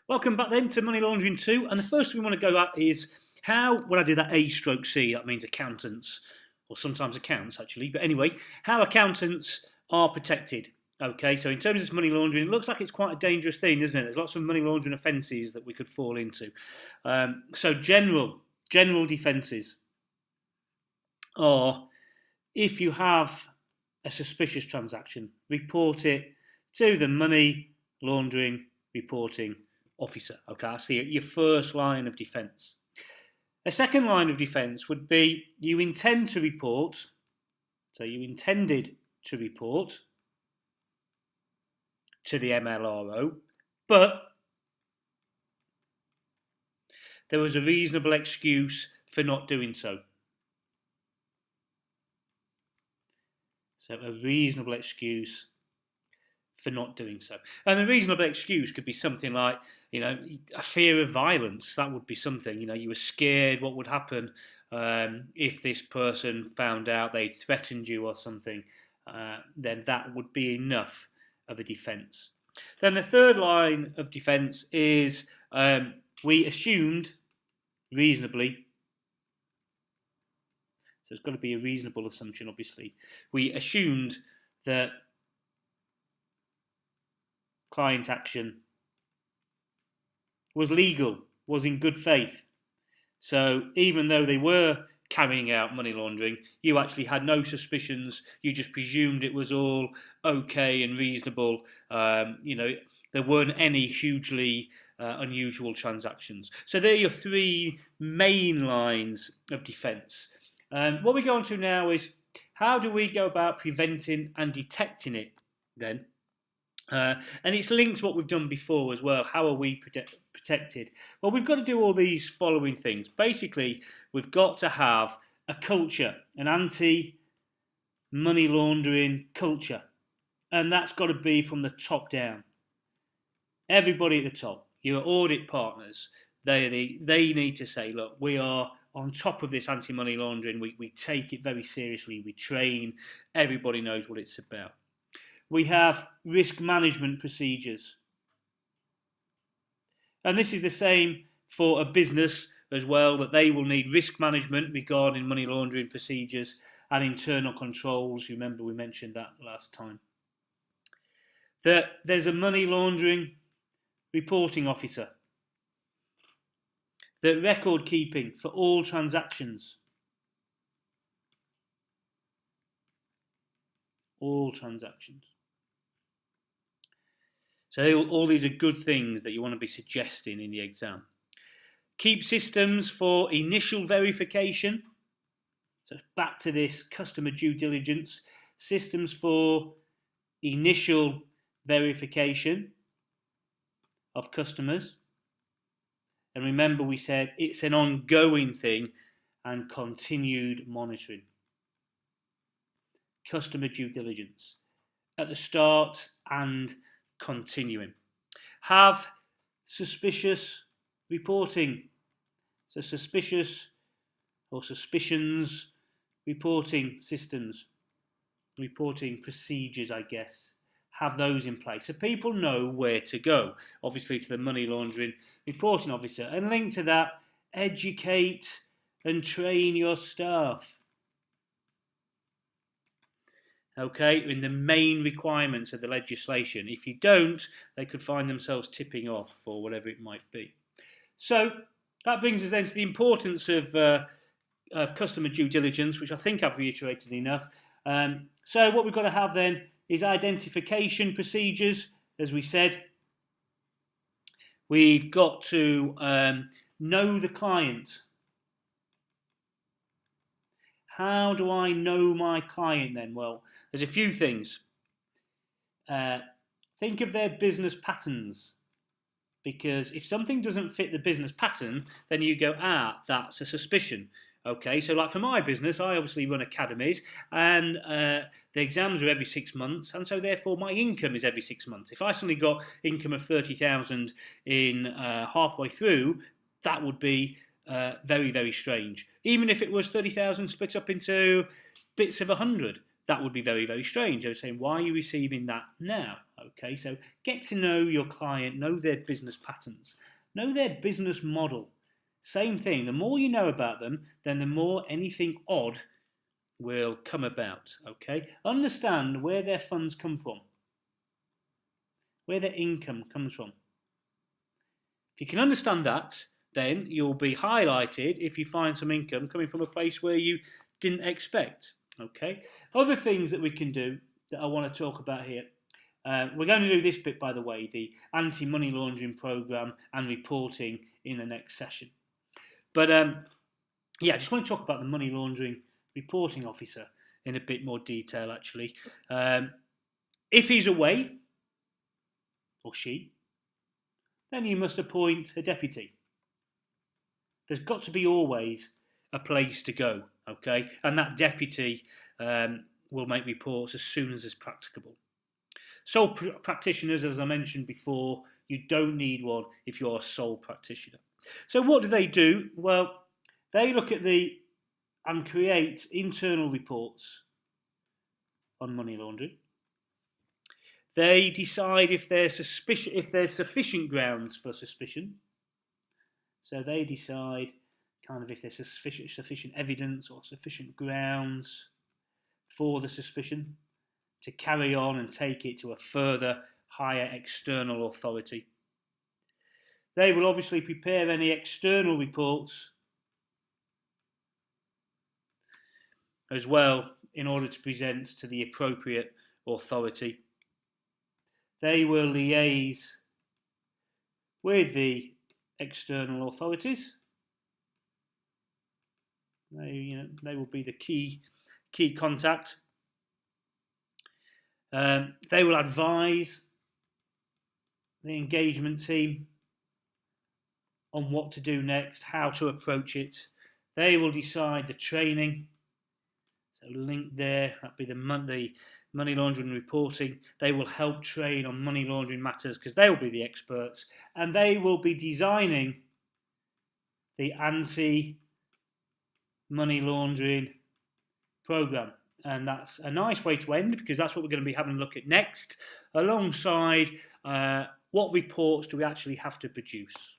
Welcome back then to Money Laundering 2, and the first thing we want to go at is how, when I do that A/C, that means accountants, or sometimes accounts actually, but anyway, how accountants are protected. Okay, so in terms of money laundering, it looks like it's quite a dangerous thing, isn't it? There's lots of money laundering offences that we could fall into. So general defences are, if you have a suspicious transaction, report it to the money laundering reporting officer. Okay, that's your first line of defence. A second line of defence would be you intend to report, so you intended to report to the MLRO, but there was a reasonable excuse for not doing so. So a reasonable excuse for not doing so. And the reasonable excuse could be something like, a fear of violence. That would be something, you were scared what would happen if this person found out they threatened you or something. Then that would be enough of a defence. Then the third line of defence is we assumed reasonably. So it's got to be a reasonable assumption, obviously. We assumed that client action was legal, was in good faith. So even though they were carrying out money laundering, you actually had no suspicions. You just presumed it was all okay and reasonable. There weren't any hugely unusual transactions. So there are your three main lines of defence. What we go on to now is how do we go about preventing and detecting it then? And it's linked to what we've done before as well. How are we protected? Well, we've got to do all these following things. Basically, we've got to have a culture, an anti-money laundering culture. And that's got to be from the top down. Everybody at the top, your audit partners, they need to say, look, we are on top of this anti-money laundering. We take it very seriously. We train. Everybody knows what it's about. We have risk management procedures. And this is the same for a business as well, that they will need risk management regarding money laundering procedures and internal controls. Remember, we mentioned that last time. That there's a money laundering reporting officer. That record keeping for all transactions. All transactions. So all these are good things that you want to be suggesting in the exam. Keep systems for initial verification. So back to this customer due diligence. Systems for initial verification of customers. And remember, we said it's an ongoing thing and continued monitoring. Customer due diligence at the start and continuing. Have suspicious reporting. So suspicious or suspicions reporting systems, reporting procedures, I guess. Have those in place so people know where to go. Obviously to the money laundering reporting officer. And linked to that, educate and train your staff. Okay, in the main requirements of the legislation. If you don't, they could find themselves tipping off or whatever it might be. So that brings us then to the importance of customer due diligence, which I think I've reiterated enough. So what we've got to have then is identification procedures, as we said. We've got to know the client. How do I know my client then? Well, there's a few things. Think of their business patterns. Because if something doesn't fit the business pattern, then you go, that's a suspicion. Okay, so like for my business, I obviously run academies, and the exams are every 6 months, and so therefore my income is every 6 months. If I suddenly got income of 30,000 in halfway through, that would be very, very strange. Even if it was 30,000 split up into bits of 100, that would be very, very strange. They were saying, why are you receiving that now? Okay, so get to know your client, know their business patterns, know their business model. Same thing, the more you know about them, then the more anything odd will come about. Okay, understand where their funds come from, where their income comes from. If you can understand that, then you'll be highlighted if you find some income coming from a place where you didn't expect. Okay. Other things that we can do that I want to talk about here. We're going to do this bit, by the way, the anti-money laundering program and reporting in the next session. But yeah, I just want to talk about the money laundering reporting officer in a bit more detail, actually. If he's away, or she, then you must appoint a deputy. There's got to be always a place to go, okay? And that deputy will make reports as soon as it's practicable. Sole practitioners, as I mentioned before, you don't need one if you're a sole practitioner. So what do? Well, they look at and create internal reports on money laundering. They decide if there's sufficient grounds for suspicion. So they decide kind of if there's sufficient evidence or sufficient grounds for the suspicion to carry on and take it to a further higher external authority. They will obviously prepare any external reports as well in order to present to the appropriate authority. They will liaise with the external authorities. They will be the key contact. They will advise the engagement team on what to do next, how to approach it. They will decide the training. So link there, that'll be the money laundering reporting. They will help train on money laundering matters because they will be the experts, and they will be designing the anti-money laundering program. And that's a nice way to end, because that's what we're going to be having a look at next, alongside what reports do we actually have to produce.